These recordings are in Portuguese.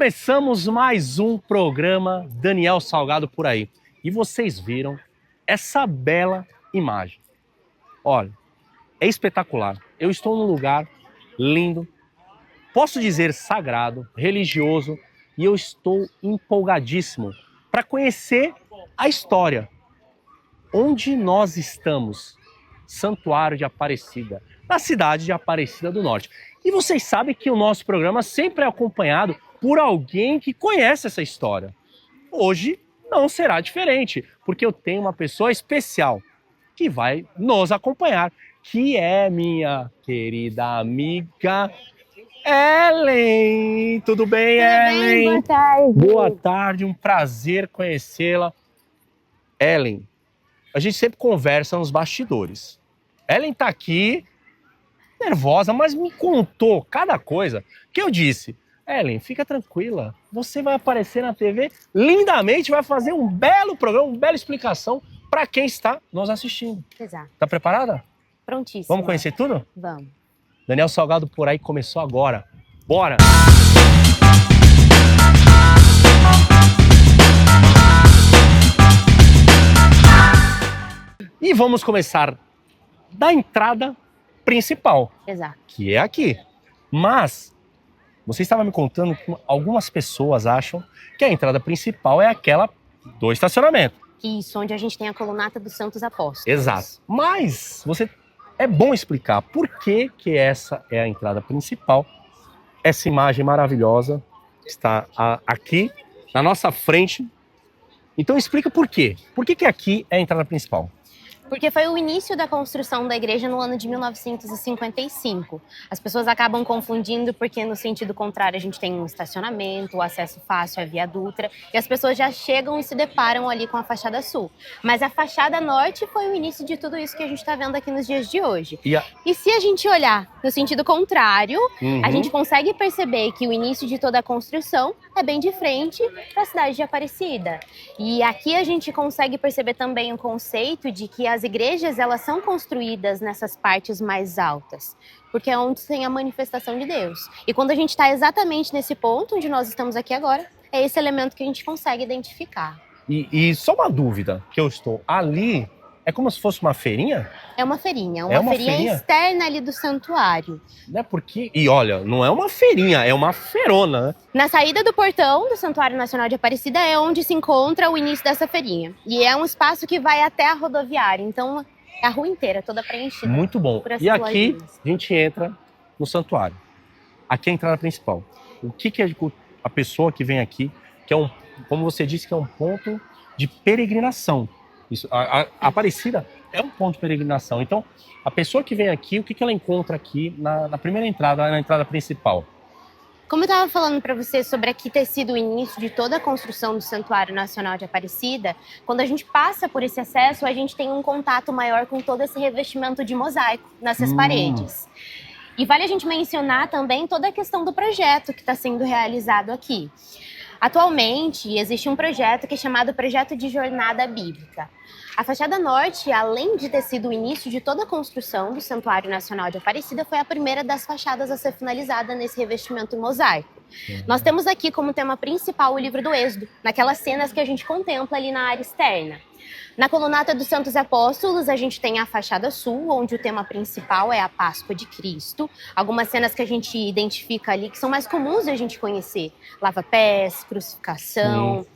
Começamos mais um programa Daniel Salgado por aí. E vocês viram essa bela imagem. Olha, é espetacular. Eu estou num lugar lindo, posso dizer sagrado, religioso, e eu estou empolgadíssimo para conhecer a história. Onde nós estamos? Santuário de Aparecida, na cidade de Aparecida do Norte. E vocês sabem que o nosso programa sempre é acompanhado por alguém que conhece essa história. Hoje não será diferente, porque eu tenho uma pessoa especial que vai nos acompanhar, que é minha querida amiga Ellen. Tudo bem, Ellen? Boa tarde. Boa tarde, um prazer conhecê-la. Ellen, a gente sempre conversa nos bastidores. Ellen tá aqui nervosa, mas me contou cada coisa que eu disse. Ellen, fica tranquila, você vai aparecer na TV lindamente, vai fazer um belo programa, uma bela explicação para quem está nos assistindo. Exato. Tá preparada? Prontíssimo. Vamos conhecer tudo? Vamos. Daniel Salgado por aí começou agora. Bora! E vamos começar da entrada principal. Exato. Que é aqui. Mas você estava me contando que algumas pessoas acham que a entrada principal é aquela do estacionamento. Isso, onde a gente tem a colunata dos Santos Apóstolos. Exato. Mas é bom explicar por que que essa é a entrada principal. Essa imagem maravilhosa está aqui na nossa frente. Então explica por quê. Por que que aqui é a entrada principal? Porque foi o início da construção da igreja no ano de 1955. As pessoas acabam confundindo porque no sentido contrário a gente tem um estacionamento, o acesso fácil à Via Dutra, e as pessoas já chegam e se deparam ali com a fachada sul. Mas a fachada norte foi o início de tudo isso que a gente está vendo aqui nos dias de hoje. E se a gente olhar no sentido contrário, a gente consegue perceber que o início de toda a construção é bem de frente para a cidade de Aparecida. E aqui a gente consegue perceber também o conceito de que as igrejas, elas são construídas nessas partes mais altas, porque é onde tem a manifestação de Deus. E quando a gente está exatamente nesse ponto onde nós estamos aqui agora, é esse elemento que a gente consegue identificar. E só uma dúvida que eu estou ali, é como se fosse uma feirinha? É uma feirinha, uma feirinha externa ali do santuário. Né? E olha, não é uma feirinha, é uma feirona, né? Na saída do portão do Santuário Nacional de Aparecida é onde se encontra o início dessa feirinha. E é um espaço que vai até a rodoviária, então é a rua inteira, toda preenchida. Muito bom. E aqui a gente entra no santuário. Aqui é a entrada principal. O que é a pessoa que vem aqui, que é como você disse, que é um ponto de peregrinação. Isso, a Aparecida é um ponto de peregrinação. Então, a pessoa que vem aqui, o que ela encontra aqui na primeira entrada, na entrada principal? Como eu estava falando para você sobre aqui ter sido o início de toda a construção do Santuário Nacional de Aparecida, quando a gente passa por esse acesso, a gente tem um contato maior com todo esse revestimento de mosaico nessas paredes. E vale a gente mencionar também toda a questão do projeto que está sendo realizado aqui. Atualmente, existe um projeto que é chamado Projeto de Jornada Bíblica. A fachada norte, além de ter sido o início de toda a construção do Santuário Nacional de Aparecida, foi a primeira das fachadas a ser finalizada nesse revestimento mosaico. Nós temos aqui como tema principal o livro do Êxodo, naquelas cenas que a gente contempla ali na área externa. Na colunata dos Santos Apóstolos, a gente tem a fachada sul, onde o tema principal é a Páscoa de Cristo. Algumas cenas que a gente identifica ali que são mais comuns de a gente conhecer. Lava-pés, crucificação.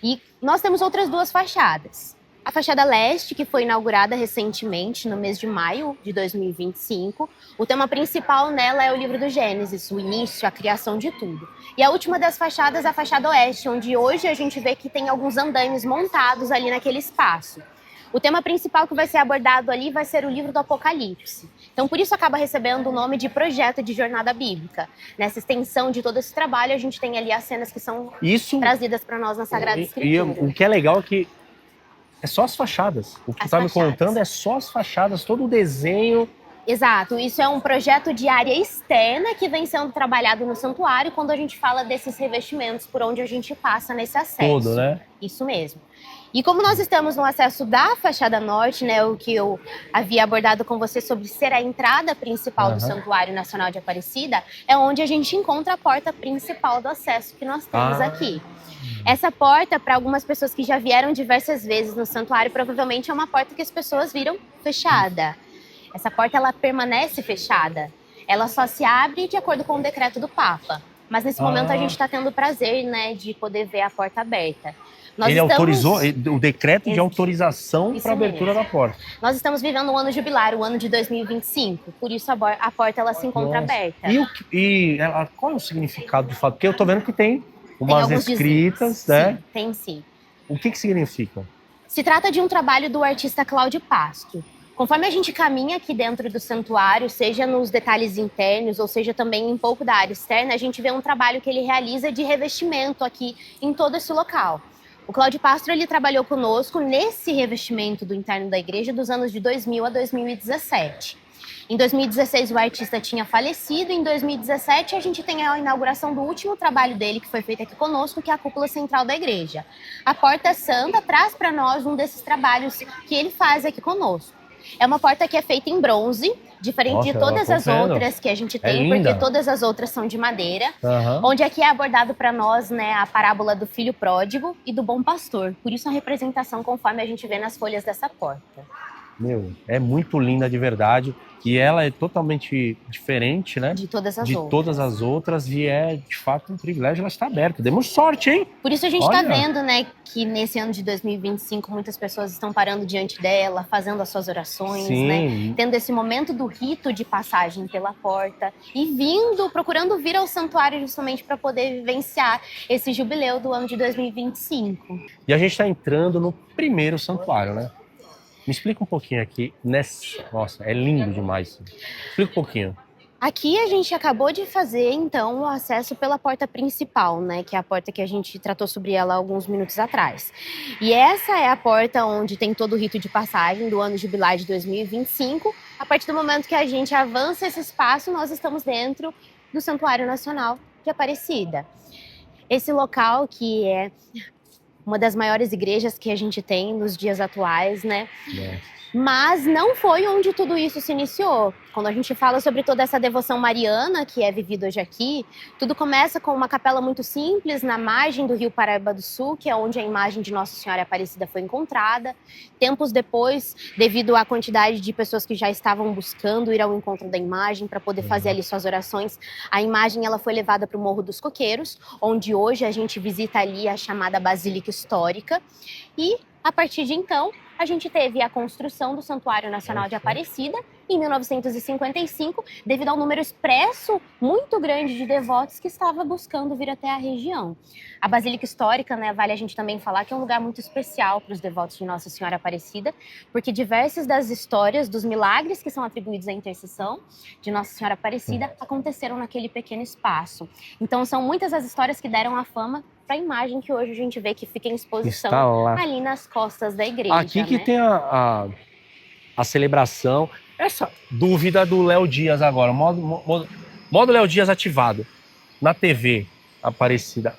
E nós temos outras duas fachadas. A fachada leste, que foi inaugurada recentemente, no mês de maio de 2025. O tema principal nela é o livro do Gênesis, o início, a criação de tudo. E a última das fachadas, a fachada oeste, onde hoje a gente vê que tem alguns andaimes montados ali naquele espaço. O tema principal que vai ser abordado ali vai ser o livro do Apocalipse. Então, por isso acaba recebendo o nome de Projeto de Jornada Bíblica. Nessa extensão de todo esse trabalho, a gente tem ali as cenas que são trazidas para nós na Sagrada Escritura. E o que é legal é que é só as fachadas. O que está me contando é só as fachadas, todo o desenho. Exato, isso é um projeto de área externa que vem sendo trabalhado no santuário quando a gente fala desses revestimentos por onde a gente passa nesse acesso. Todo, né? Isso mesmo. E como nós estamos no acesso da fachada norte, né, o que eu havia abordado com você sobre ser a entrada principal do Santuário Nacional de Aparecida, é onde a gente encontra a porta principal do acesso que nós temos aqui. Essa porta, para algumas pessoas que já vieram diversas vezes no santuário, provavelmente é uma porta que as pessoas viram fechada. Essa porta, ela permanece fechada. Ela só se abre de acordo com o decreto do Papa. Mas nesse momento a gente está tendo o prazer, né, de poder ver a porta aberta. Ele autorizou o decreto de autorização para a abertura da porta. Nós estamos vivendo um ano jubilar, o ano de 2025. Por isso a porta ela se encontra aberta. Qual é o significado de fato? Porque eu estou vendo que tem umas escritas, né? Sim, tem sim. O que significa? Se trata de um trabalho do artista Cláudio Pasto. Conforme a gente caminha aqui dentro do santuário, seja nos detalhes internos ou seja também um pouco da área externa, a gente vê um trabalho que ele realiza de revestimento aqui em todo esse local. O Cláudio Pasto ele trabalhou conosco nesse revestimento do interno da igreja dos anos de 2000 a 2017. Em 2016 o artista tinha falecido, em 2017 a gente tem a inauguração do último trabalho dele que foi feito aqui conosco, que é a cúpula central da igreja. A Porta Santa traz para nós um desses trabalhos que ele faz aqui conosco. É uma porta que é feita em bronze, diferente de todas as outras que a gente tem, porque todas as outras são de madeira, onde aqui é abordado para nós, né, a parábola do filho pródigo e do bom pastor. Por isso a representação conforme a gente vê nas folhas dessa porta. Meu, é muito linda de verdade. E ela é totalmente diferente, né? De todas as outras. Todas as outras. E é, de fato, um privilégio ela estar aberta. Demos sorte, hein? Por isso a gente está vendo, né, que nesse ano de 2025 muitas pessoas estão parando diante dela, fazendo as suas orações, né? Tendo esse momento do rito de passagem pela porta e procurando vir ao santuário justamente para poder vivenciar esse jubileu do ano de 2025. E a gente está entrando no primeiro santuário, né? Me explica um pouquinho aqui. Nossa, é lindo demais. Explica um pouquinho. Aqui a gente acabou de fazer, então, o acesso pela porta principal, né? Que é a porta que a gente tratou sobre ela alguns minutos atrás. E essa é a porta onde tem todo o rito de passagem do ano jubilar de 2025. A partir do momento que a gente avança esse espaço, nós estamos dentro do Santuário Nacional de Aparecida. Esse local que é uma das maiores igrejas que a gente tem nos dias atuais, né? Mas não foi onde tudo isso se iniciou. Quando a gente fala sobre toda essa devoção mariana que é vivida hoje aqui, tudo começa com uma capela muito simples na margem do rio Paraíba do Sul, que é onde a imagem de Nossa Senhora Aparecida foi encontrada. Tempos depois, devido à quantidade de pessoas que já estavam buscando ir ao encontro da imagem para poder fazer ali suas orações, a imagem ela foi levada para o Morro dos Coqueiros, onde hoje a gente visita ali a chamada Basílica Histórica. E, a partir de então, a gente teve a construção do Santuário Nacional de Aparecida em 1955, devido ao número expresso muito grande de devotos que estava buscando vir até a região. A Basílica Histórica, né, vale a gente também falar que é um lugar muito especial para os devotos de Nossa Senhora Aparecida, porque diversas das histórias dos milagres que são atribuídos à intercessão de Nossa Senhora Aparecida aconteceram naquele pequeno espaço. Então são muitas as histórias que deram a fama para a imagem que hoje a gente vê que fica em exposição ali nas costas da igreja. Aqui que tem a celebração. Essa dúvida do Léo Dias agora, modo Léo Dias ativado na TV Aparecida.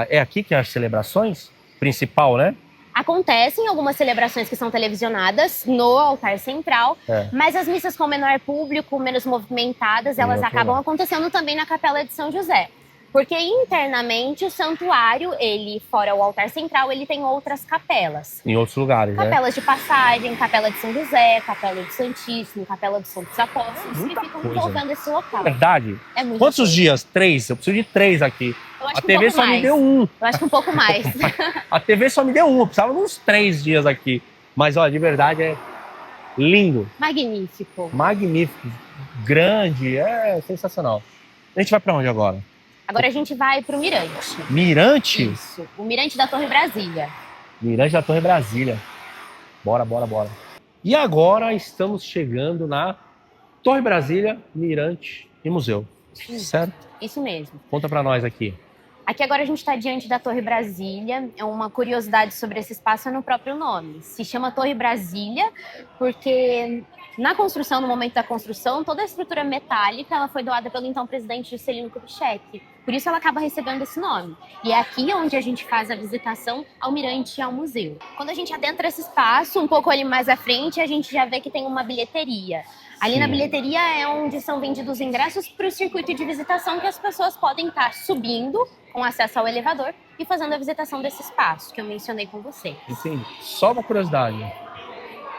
É aqui que é as celebrações principal, né? Acontecem algumas celebrações que são televisionadas no altar central, mas as missas com menor público, menos movimentadas, elas acabam acontecendo também na Capela de São José. Porque internamente o santuário, ele, fora o altar central, ele tem outras capelas. Em outros lugares, capelas de passagem, Capela de São José, Capela do Santíssimo, Capela dos Santos Apóstolos, que ficam envolvendo esse local. Verdade? É muito Quantos dias? 3? Eu preciso de 3 aqui. A TV só me deu 1. Eu acho que um pouco mais. A TV só me deu 1, eu precisava de uns 3 dias aqui. Mas, olha, de verdade é lindo. Magnífico. Magnífico. Grande, é sensacional. A gente vai pra onde agora? Agora a gente vai pro Mirante. Mirante? Isso, o Mirante da Torre Brasília. Mirante da Torre Brasília. Bora. E agora estamos chegando na Torre Brasília, Mirante e Museu. Certo? Isso mesmo. Conta pra nós aqui. Aqui agora a gente está diante da Torre Brasília. É uma curiosidade sobre esse espaço é no próprio nome. Se chama Torre Brasília porque Na construção, no momento da construção, toda a estrutura metálica ela foi doada pelo então presidente Juscelino Kubitschek. Por isso ela acaba recebendo esse nome. E é aqui onde a gente faz a visitação ao mirante e ao museu. Quando a gente adentra esse espaço, um pouco ali mais à frente, a gente já vê que tem uma bilheteria. Ali na bilheteria é onde são vendidos ingressos para o circuito de visitação que as pessoas podem estar subindo com acesso ao elevador e fazendo a visitação desse espaço que eu mencionei com você. Entendi. Só uma curiosidade.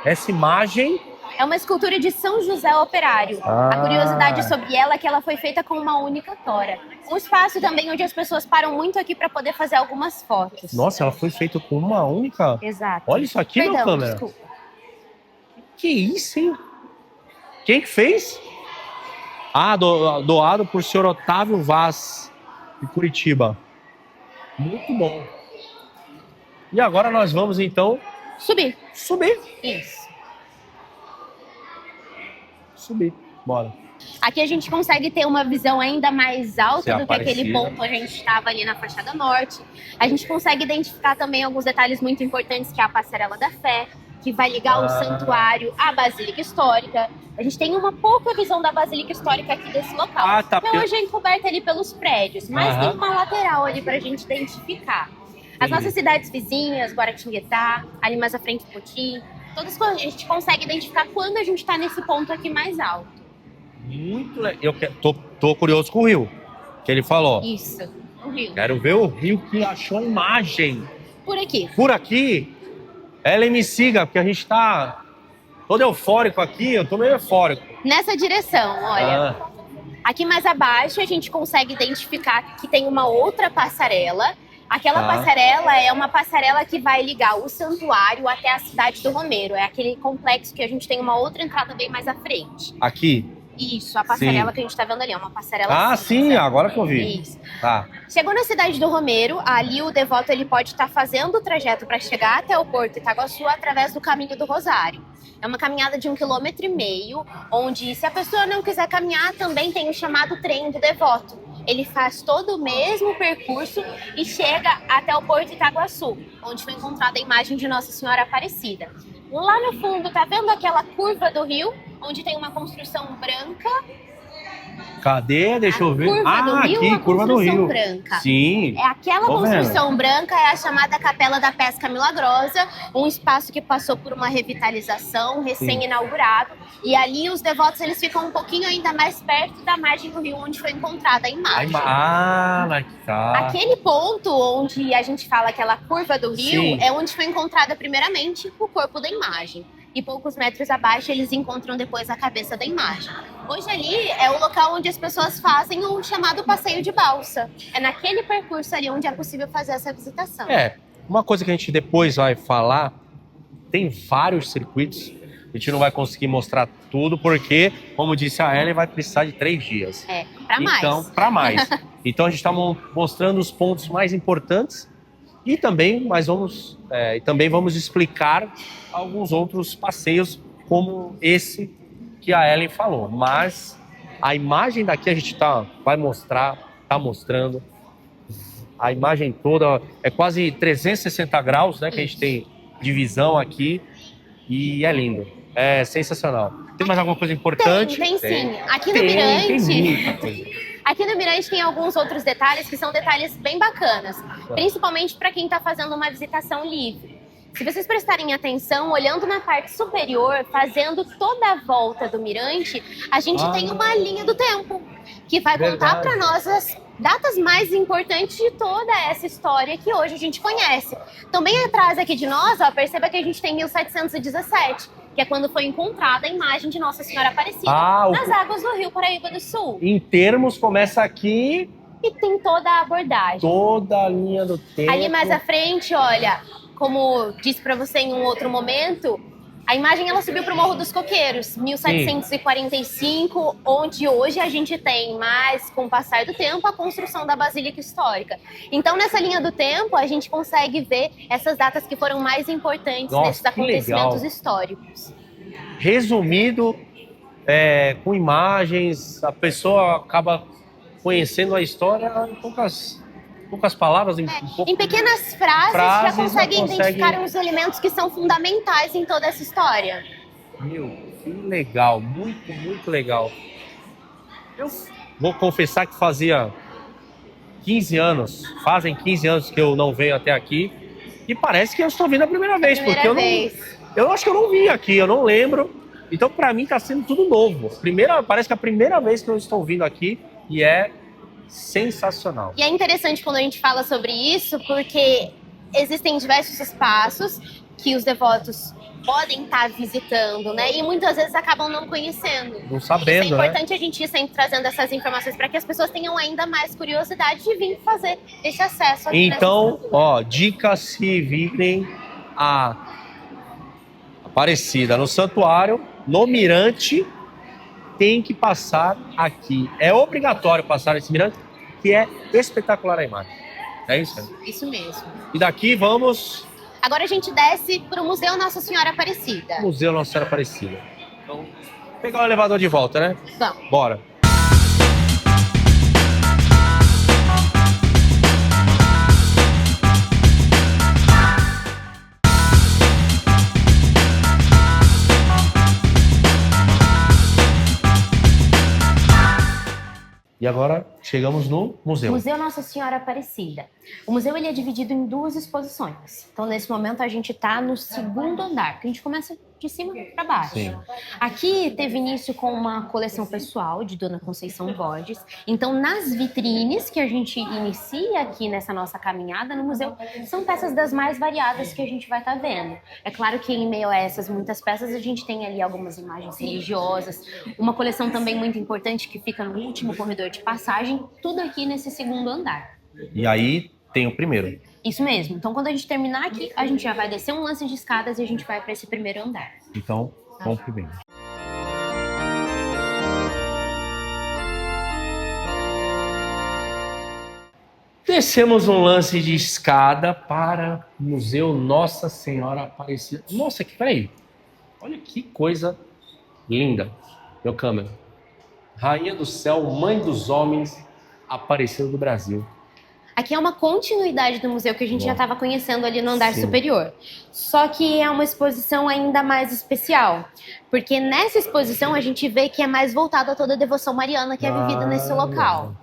Essa imagem... É uma escultura de São José Operário. A curiosidade sobre ela é que ela foi feita com uma única tora. Um espaço também onde as pessoas param muito aqui para poder fazer algumas fotos. Nossa, ela foi feita com uma única... Exato. Olha isso aqui, meu câmera. Desculpa. Que isso, hein? Quem que fez? Ah, doado por senhor Otávio Vaz, de Curitiba. Muito bom. E agora nós vamos, então... Subir. Isso. Subir. Bora. Aqui a gente consegue ter uma visão ainda mais alta do que aquele Aparecida. ponto onde a gente estava ali na fachada norte. A gente consegue identificar também alguns detalhes muito importantes, que é a Passarela da Fé, que vai ligar o santuário à Basílica Histórica. A gente tem uma pouca visão da Basílica Histórica aqui desse local. Tá. Que hoje é encoberta ali pelos prédios, mas tem uma lateral ali para a gente identificar. As nossas cidades vizinhas, Guaratinguetá, ali mais à frente Poti, todas a gente consegue identificar quando a gente está nesse ponto aqui mais alto. Muito legal. Tô curioso com o Rio, que ele falou. Isso, o Rio. Quero ver o Rio que achou a imagem. Por aqui. Por aqui, ela me siga, porque a gente tá todo eufórico aqui, eu tô meio eufórico. Nessa direção, olha. Aqui mais abaixo a gente consegue identificar que tem uma outra passarela. Aquela passarela é uma passarela que vai ligar o santuário até a cidade do Romeiro. É aquele complexo que a gente tem uma outra entrada bem mais à frente. Aqui? Isso, a passarela que a gente tá vendo ali, é uma passarela sim, agora que eu vi. Isso. Tá. Chegou na cidade do Romeiro, ali o devoto ele pode estar fazendo o trajeto para chegar até o Porto Itaguaçu através do Caminho do Rosário. É uma caminhada de 1,5 km, onde se a pessoa não quiser caminhar, também tem o chamado trem do devoto. Ele faz todo o mesmo percurso e chega até o Porto Itaguaçu, onde foi encontrada a imagem de Nossa Senhora Aparecida. Lá no fundo, tá vendo aquela curva do rio, onde tem uma construção branca? Cadê? Deixa eu ver. Curva do rio, aqui, uma curva do construção rio. branca. Sim. É aquela Tô construção branca, é a chamada Capela da Pesca Milagrosa, um espaço que passou por uma revitalização, recém-inaugurado. E ali os devotos eles ficam um pouquinho ainda mais perto da margem do rio onde foi encontrada a imagem. Tá. Aquele ponto onde a gente fala aquela curva do rio é onde foi encontrada primeiramente o corpo da imagem. E poucos metros abaixo eles encontram depois a cabeça da imagem. Hoje ali é o local onde as pessoas fazem o chamado passeio de balsa. É naquele percurso ali onde é possível fazer essa visitação. Uma coisa que a gente depois vai falar, tem vários circuitos, a gente não vai conseguir mostrar tudo, porque, como disse a Ellen, vai precisar de 3 dias. Para mais. Então, para mais. Então a gente está mostrando os pontos mais importantes e também, também vamos explicar alguns outros passeios, como esse que a Ellen falou. Mas a imagem daqui a gente está mostrando. A imagem toda é quase 360 graus, né? Que a gente tem divisão aqui e é lindo. É sensacional. Tem mais alguma coisa importante? Tem sim. Aqui no Mirante... Tem muita coisa. Aqui no Mirante tem alguns outros detalhes que são detalhes bem bacanas, principalmente para quem está fazendo uma visitação livre. Se vocês prestarem atenção, olhando na parte superior, fazendo toda a volta do Mirante, a gente tem uma linha do tempo, que vai contar para nós as datas mais importantes de toda essa história que hoje a gente conhece. Então, bem atrás aqui de nós, perceba que a gente tem 1717, que é quando foi encontrada a imagem de Nossa Senhora Aparecida nas águas do Rio Paraíba do Sul. Em termos, começa aqui... E tem toda a abordagem. Toda a linha do tempo. Ali mais à frente, olha, como disse para você em um outro momento, a imagem ela subiu para o Morro dos Coqueiros, 1745, onde hoje a gente tem, mais com o passar do tempo, a construção da Basílica Histórica. Então, nessa linha do tempo, a gente consegue ver essas datas que foram mais importantes nesses acontecimentos históricos. Resumido, com imagens, a pessoa acaba conhecendo a história em poucas palavras. Em pequenas frases já consegue identificar os elementos que são fundamentais em toda essa história. Meu Que legal, muito legal. Eu vou confessar que fazem 15 anos que eu não venho até aqui e parece que eu estou vindo a primeira vez, porque eu acho que eu não vim aqui, eu não lembro. Então, para mim, está sendo tudo novo. Parece que é a primeira vez que eu estou vindo aqui e é sensacional. E é interessante quando a gente fala sobre isso, porque existem diversos espaços que os devotos podem estar visitando, né? E muitas vezes acabam não conhecendo. Não sabendo, isso é importante, né? A gente ir sempre trazendo essas informações para que as pessoas tenham ainda mais curiosidade de vir fazer esse acesso aqui. Então, dicas: se virem a Aparecida no santuário, no mirante, tem que passar aqui. É obrigatório passar nesse mirante, que é espetacular a imagem. É isso? Isso mesmo. E daqui vamos... Agora a gente desce para o Museu Nossa Senhora Aparecida. Museu Nossa Senhora Aparecida. Então, pegar o elevador de volta, né? Vamos. Bora. E agora chegamos no museu. Museu Nossa Senhora Aparecida. O museu ele é dividido em duas exposições. Então, nesse momento, a gente está no segundo andar, que a gente começa de cima para baixo. Sim. Aqui teve início com uma coleção pessoal de Dona Conceição Borges. Então, nas vitrines que a gente inicia aqui nessa nossa caminhada no museu, são peças das mais variadas que a gente vai estar vendo. É claro que em meio a essas muitas peças, a gente tem ali algumas imagens religiosas, uma coleção também muito importante que fica no último corredor de passagem, tudo aqui nesse segundo andar. E aí tem o primeiro. Isso mesmo. Então, quando a gente terminar aqui, a gente já vai descer um lance de escadas e a gente vai para esse primeiro andar. Então, vamos primeiro. Descemos um lance de escada para o Museu Nossa Senhora Aparecida. Nossa, peraí. Olha que coisa linda. Meu câmera. Rainha do Céu, Mãe dos Homens, Aparecida do Brasil. Aqui é uma continuidade do museu que a gente já estava conhecendo ali no andar superior. Só que é uma exposição ainda mais especial. Porque nessa exposição a gente vê que é mais voltado a toda a devoção mariana que é vivida nesse local.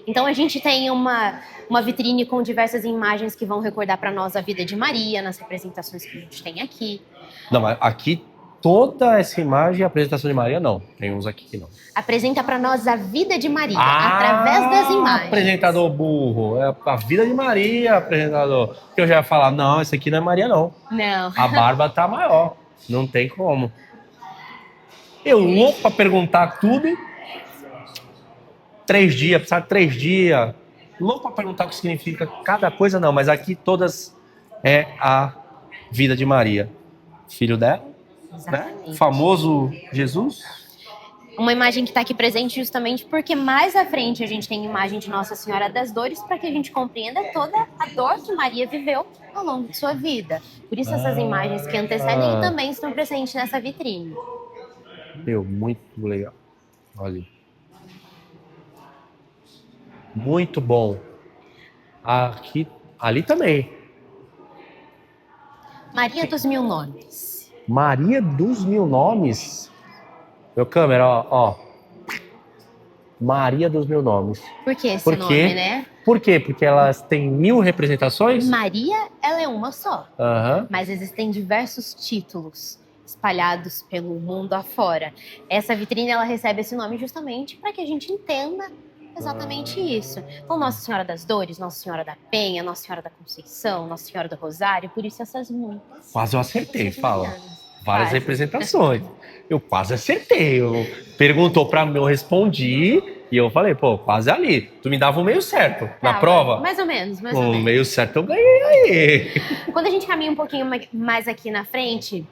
Então a gente tem uma vitrine com diversas imagens que vão recordar para nós a vida de Maria, nas representações que a gente tem aqui. Não, mas aqui toda essa imagem, a apresentação de Maria, não. Tem uns aqui que não. Apresenta para nós a vida de Maria, através das imagens. Apresentador burro. É a vida de Maria, apresentador. Que eu já ia falar, não, esse aqui não é Maria, não. Não. A barba tá maior. Não tem como. Eu louco pra perguntar tudo. 3 dias, precisar de 3 dias. Louco pra perguntar o que significa cada coisa, não. Mas aqui todas é a vida de Maria. Filho dela. Exatamente. Né? Famoso Jesus. Uma imagem que está aqui presente justamente porque mais à frente a gente tem imagem de Nossa Senhora das Dores para que a gente compreenda toda a dor que Maria viveu ao longo de sua vida. Por isso essas imagens que antecedem também estão presentes nessa vitrine. Meu, muito legal. Olha. Muito bom. Aqui, ali também. Maria dos Mil Nomes. Maria dos Mil Nomes. Meu câmera, ó. Maria dos Mil Nomes. Por que esse nome, né? Por quê? Porque elas têm 1000 representações? Maria, ela é uma só. Uhum. Mas existem diversos títulos espalhados pelo mundo afora. Essa vitrine, ela recebe esse nome justamente para que a gente entenda exatamente isso. Então, Nossa Senhora das Dores, Nossa Senhora da Penha, Nossa Senhora da Conceição, Nossa Senhora do Rosário, por isso essas muitas. Quase eu acertei, fala. Várias representações. Eu quase acertei. Perguntou pra mim, eu respondi e eu falei, pô, quase ali. Tu me dava um meio certo na prova? Mais ou menos, mais ou menos. Um meio certo eu ganhei aí. Quando a gente caminha um pouquinho mais aqui na frente,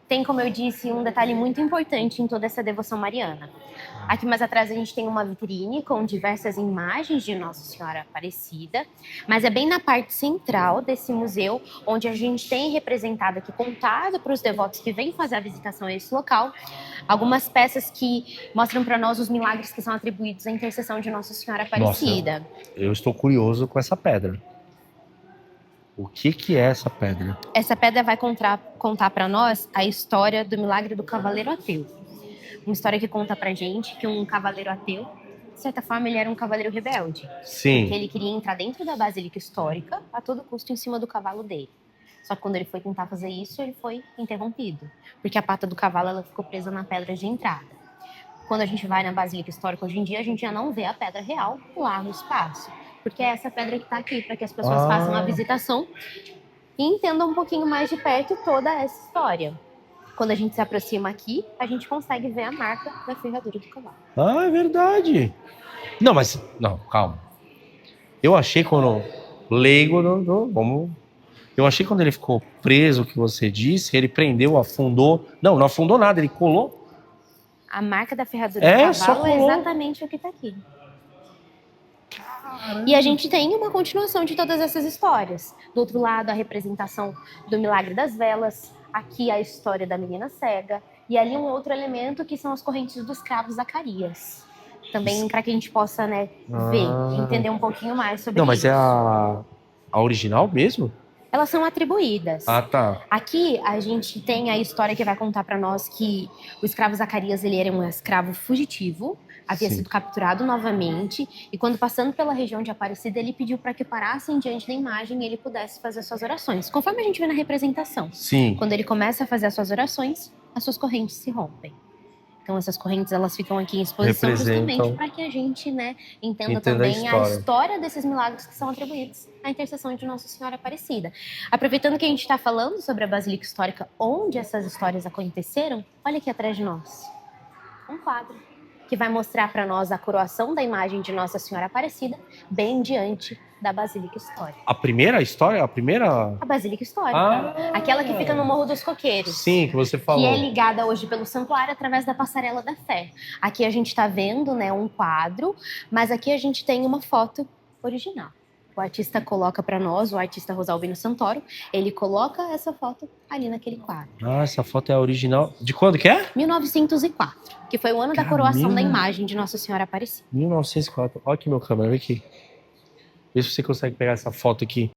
tem, como eu disse, um detalhe muito importante em toda essa devoção mariana. Aqui mais atrás a gente tem uma vitrine com diversas imagens de Nossa Senhora Aparecida, mas é bem na parte central desse museu, onde a gente tem representado aqui, contado para os devotos que vêm fazer a visitação a esse local, algumas peças que mostram para nós os milagres que são atribuídos à intercessão de Nossa Senhora Aparecida. Nossa, eu estou curioso com essa pedra. O que é essa pedra? Essa pedra vai contar para nós a história do milagre do cavaleiro ateu. Uma história que conta pra gente que um cavaleiro ateu, de certa forma, ele era um cavaleiro rebelde. Sim. Porque ele queria entrar dentro da Basílica Histórica a todo custo em cima do cavalo dele. Só que quando ele foi tentar fazer isso, ele foi interrompido. Porque a pata do cavalo ela ficou presa na pedra de entrada. Quando a gente vai na Basílica Histórica hoje em dia, a gente já não vê a pedra real lá no espaço. Porque é essa pedra que está aqui, para que as pessoas façam a visitação e entendam um pouquinho mais de perto toda essa história. Quando a gente se aproxima aqui, a gente consegue ver a marca da ferradura do cavalo. Ah, é verdade. Não, mas... Não, calma. Eu achei quando... Leigo, vamos... Eu achei quando ele ficou preso, o que você disse, ele prendeu, afundou. Não afundou nada, ele colou. A marca da ferradura do cavalo é exatamente o que está aqui. Caramba. E a gente tem uma continuação de todas essas histórias. Do outro lado, a representação do milagre das velas. Aqui a história da menina cega. E ali um outro elemento que são as correntes dos cravos Zacarias. Também para que a gente possa, né, ver, entender um pouquinho mais sobre isso. Não, mas é a original mesmo? Elas são atribuídas. Ah, tá. Aqui a gente tem a história que vai contar para nós que o escravo Zacarias ele era um escravo fugitivo, havia sido capturado novamente, e quando passando pela região de Aparecida, ele pediu para que parassem diante da imagem e ele pudesse fazer suas orações, conforme a gente vê na representação. Sim. Quando ele começa a fazer as suas orações, as suas correntes se rompem. Então essas correntes elas ficam aqui em exposição justamente para que a gente, né, entenda também a história desses milagres que são atribuídos à intercessão de Nossa Senhora Aparecida. Aproveitando que a gente está falando sobre a Basílica Histórica, onde essas histórias aconteceram, olha aqui atrás de nós, um quadro que vai mostrar para nós a coroação da imagem de Nossa Senhora Aparecida bem diante da Basílica Histórica. A primeira história? A Basílica Histórica. Aquela que fica no Morro dos Coqueiros. Sim, que você falou. Que é ligada hoje pelo santuário através da Passarela da Fé. Aqui a gente está vendo, né, um quadro, mas aqui a gente tem uma foto original. O artista coloca para nós, o artista Rosalvino Santoro, ele coloca essa foto ali naquele quadro. Ah, essa foto é a original. De quando que é? 1904, que foi o ano da coroação da imagem de Nossa Senhora Aparecida. 1904. Olha aqui meu câmera, vem aqui. Vê se você consegue pegar essa foto aqui.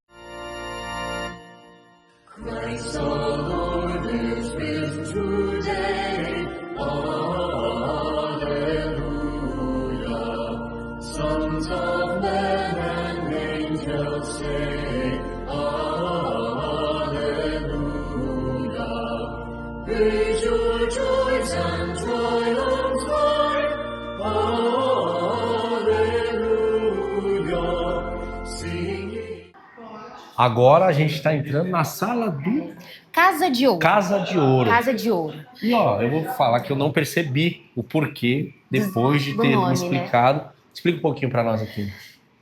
Christ, our Lord, is risen today. Alleluia. Sons of men and angels sing. Alleluia. Raise your joys and triumphs high. Agora a gente está entrando na sala do... Casa de Ouro. Casa de Ouro. Casa de Ouro. E ó, eu vou falar que eu não percebi o porquê depois de ter me explicado. Né? Explica um pouquinho para nós aqui.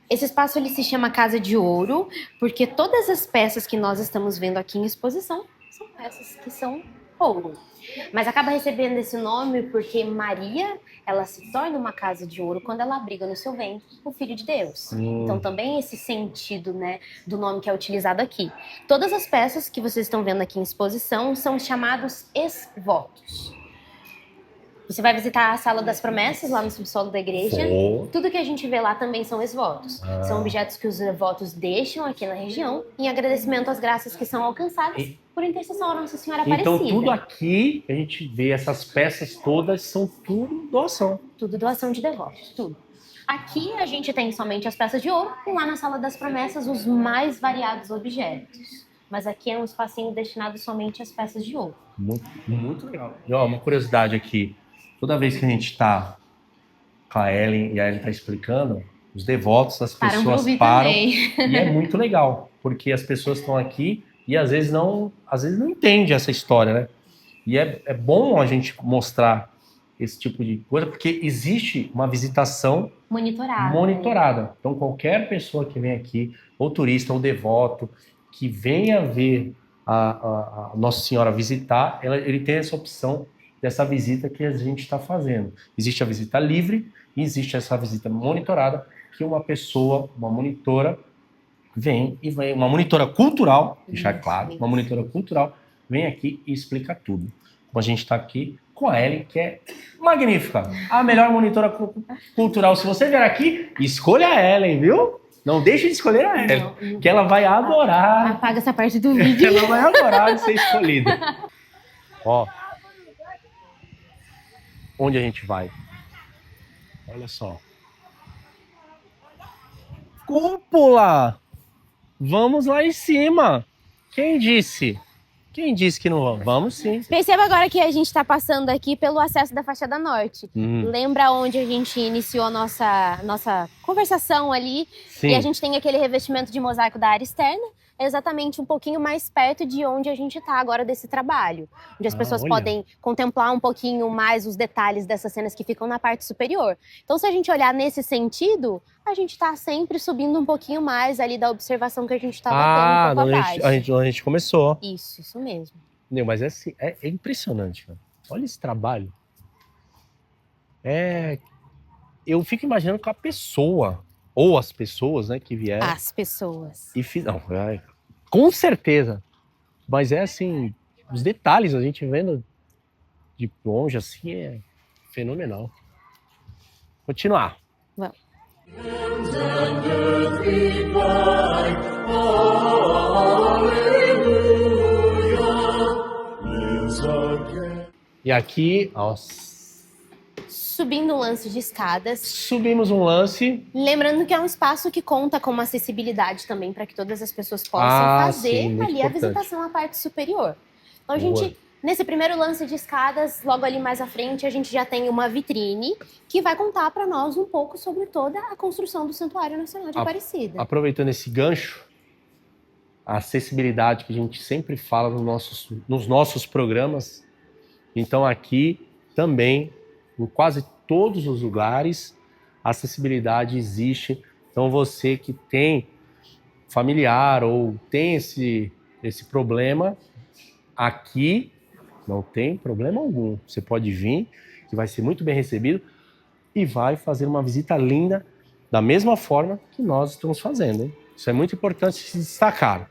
Esse espaço ele se chama Casa de Ouro porque todas as peças que nós estamos vendo aqui em exposição são peças que são ouro. Mas acaba recebendo esse nome porque Maria, ela se torna uma casa de ouro quando ela abriga no seu ventre o Filho de Deus. Então também esse sentido, né, do nome que é utilizado aqui. Todas as peças que vocês estão vendo aqui em exposição são chamados esvotos. Você vai visitar a Sala das Promessas lá no subsolo da igreja. Tudo que a gente vê lá também são esvotos. São objetos que os devotos deixam aqui na região em agradecimento às graças que são alcançadas por intercessão à Nossa Senhora Aparecida. Então tudo aqui, a gente vê essas peças todas, são tudo doação. Tudo doação de devotos, tudo. Aqui a gente tem somente as peças de ouro e lá na Sala das Promessas os mais variados objetos. Mas aqui é um espacinho destinado somente às peças de ouro. Muito legal. E ó, uma curiosidade aqui. Toda vez que a gente está com a Ellen e a Ellen está explicando, os devotos, as pessoas param. E é muito legal, porque as pessoas estão aqui e às vezes não entendem essa história, né? E é bom a gente mostrar esse tipo de coisa, porque existe uma visitação monitorada. Então qualquer pessoa que vem aqui, ou turista, ou devoto, que venha ver a Nossa Senhora visitar, ele tem essa opção dessa visita que a gente está fazendo. Existe a visita livre e existe essa visita monitorada, que uma pessoa, uma monitora, uma monitora cultural, deixar claro, uma monitora cultural, vem aqui e explica tudo. Como a gente está aqui com a Ellen, que é magnífica, a melhor monitora cultural. Se você vier aqui, escolha a Ellen, viu? Não deixe de escolher a Eve, Não. que ela vai adorar. Apaga essa parte do vídeo. Ela vai adorar de ser escolhida. Ó. Onde a gente vai? Olha só. Cúpula! Vamos lá em cima. Quem disse? Quem disse que não vamos? Vamos sim. Perceba agora que a gente está passando aqui pelo acesso da fachada norte. Lembra onde a gente iniciou a nossa conversação ali? Sim. E a gente tem aquele revestimento de mosaico da área externa, exatamente um pouquinho mais perto de onde a gente está agora desse trabalho. Onde as pessoas olha. podem contemplar um pouquinho mais os detalhes dessas cenas que ficam na parte superior. Então, se a gente olhar nesse sentido, a gente está sempre subindo um pouquinho mais ali da observação que a gente estava tendo um pouco abaixo. A gente começou. Isso mesmo. Meu, mas é impressionante, cara. Olha esse trabalho. Eu fico imaginando com a pessoa, ou as pessoas, né, que vieram. As pessoas. Não, com certeza. Mas é assim, os detalhes, a gente vendo de longe assim, é fenomenal. Continuar. Vamos. E aqui, Subindo um lance de escadas. subimos um lance. Lembrando que é um espaço que conta com uma acessibilidade também para que todas as pessoas possam fazer sim, muito ali a importante. visitação à parte superior. Então a Boa. gente, nesse primeiro lance de escadas, logo ali mais à frente, a gente já tem uma vitrine que vai contar para nós um pouco sobre toda a construção do Santuário Nacional de Aparecida. Aproveitando esse gancho, a acessibilidade que a gente sempre fala nos nossos programas. Então aqui também, em quase todos os lugares, a acessibilidade existe. Então você que tem familiar ou tem esse problema, aqui não tem problema algum. Você pode vir, que vai ser muito bem recebido e vai fazer uma visita linda da mesma forma que nós estamos fazendo, hein? Isso é muito importante se destacar.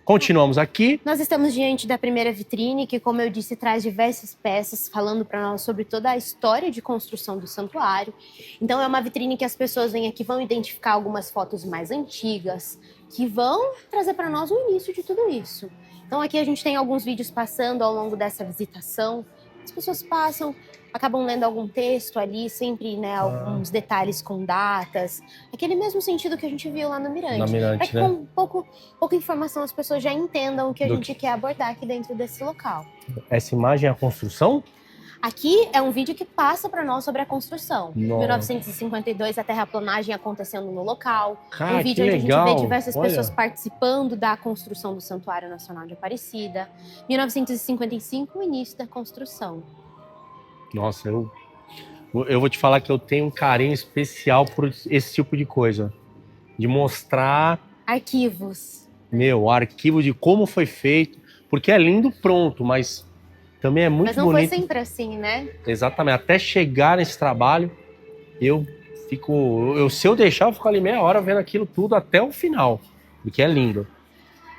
Continuamos aqui. Nós estamos diante da primeira vitrine, que, como eu disse, traz diversas peças falando para nós sobre toda a história de construção do santuário. Então é uma vitrine que as pessoas vêm aqui, vão identificar algumas fotos mais antigas, que vão trazer para nós o início de tudo isso. Então aqui a gente tem alguns vídeos passando ao longo dessa visitação. As pessoas passam, acabam lendo algum texto ali, sempre, né, alguns detalhes com datas. Aquele mesmo sentido que a gente viu lá no Mirante. Na Mirante, que né? com pouca informação as pessoas já entendam o que a gente quer abordar aqui dentro desse local. Essa imagem é a construção? Aqui é um vídeo que passa para nós sobre a construção. Em Nossa. 1952, a terraplanagem acontecendo no local. Cara, Um vídeo que onde legal. a gente vê diversas Olha. pessoas participando da construção do Santuário Nacional de Aparecida. 1955, o início da construção. Nossa, eu vou te falar que eu tenho um carinho especial por esse tipo de coisa. De mostrar, Arquivos. o arquivo de como foi feito. Porque é lindo pronto, mas também é muito Mas não bonito. foi sempre assim, né? Exatamente. Até chegar nesse trabalho, se eu deixar, eu fico ali meia hora vendo aquilo tudo até o final. Porque é lindo.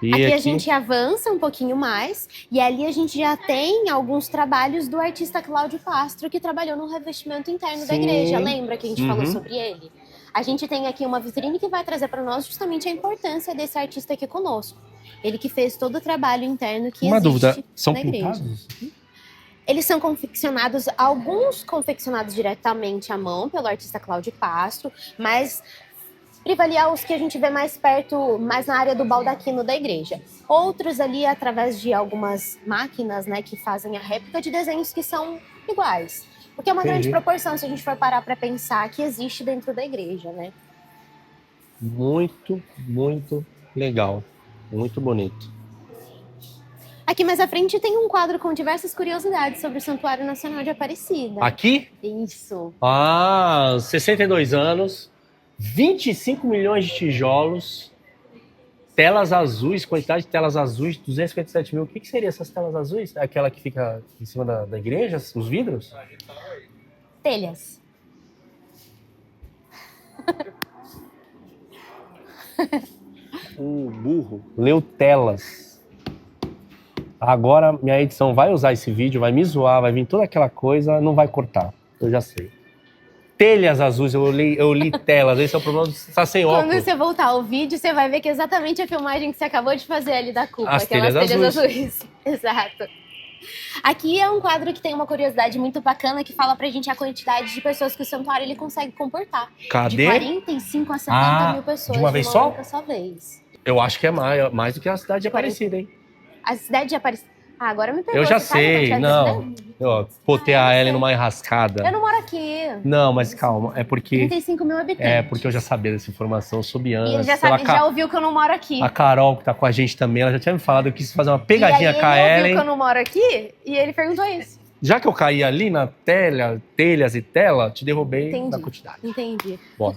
E Aqui a gente avança um pouquinho mais e ali a gente já tem alguns trabalhos do artista Cláudio Castro, que trabalhou no revestimento interno da Sim. igreja. Lembra que a gente Uhum. falou sobre ele? A gente tem aqui uma vitrine que vai trazer para nós justamente a importância desse artista aqui conosco. Ele que fez todo o trabalho interno que uma existe dúvida, são na igreja. pintados? Eles são confeccionados, alguns confeccionados diretamente à mão pelo artista Cláudio Castro, mas privalia os que a gente vê mais perto, mais na área do baldaquino da igreja. Outros ali através de algumas máquinas, né, que fazem a réplica de desenhos que são iguais. Porque é uma grande proporção se a gente for parar para pensar que existe dentro da igreja, né? Muito, muito legal. Muito bonito. Aqui mais à frente tem um quadro com diversas curiosidades sobre o Santuário Nacional de Aparecida. Aqui? Isso. 62 anos, 25 milhões de tijolos, telas azuis, quantidade de telas azuis, 257 mil. O que seria essas telas azuis? Aquela que fica em cima da igreja, os vidros? Telhas. O burro leu telas. Agora minha edição vai usar esse vídeo, vai me zoar, vai vir toda aquela coisa, não vai cortar. Eu já sei. telhas azuis, eu li telas, esse é o problema de estar sem Quando óculos. você voltar ao vídeo, você vai ver que é exatamente a filmagem que você acabou de fazer ali da Cupa, As aquelas telhas telhas azuis. Exato. Aqui é um quadro que tem uma curiosidade muito bacana que fala pra gente a quantidade de pessoas que o santuário ele consegue comportar. De Cadê? 45 a 70 mil pessoas de uma vez só? única só vez. Eu acho que é mais do que a cidade de Aparecida, hein? A cidade de Aparecida... Ah, agora me pegou. Eu já você sabe a sei, quantidade não. da cidade? Eu botei eu a Ellen sei. numa enrascada. Eu não moro aqui. Não, mas calma, é porque 35 mil habitantes. eu já sabia dessa informação, eu soube antes. E ele já, pela sabe, já ouviu que eu não moro aqui. A Carol, que tá com a gente também, ela já tinha me falado, eu quis fazer uma E pegadinha aí com a ele ouviu Ellen. que eu não moro aqui e ele perguntou isso. Já que eu caí ali na telhas e tela, te derrubei Entendi. da quantidade. Entendi. Bora.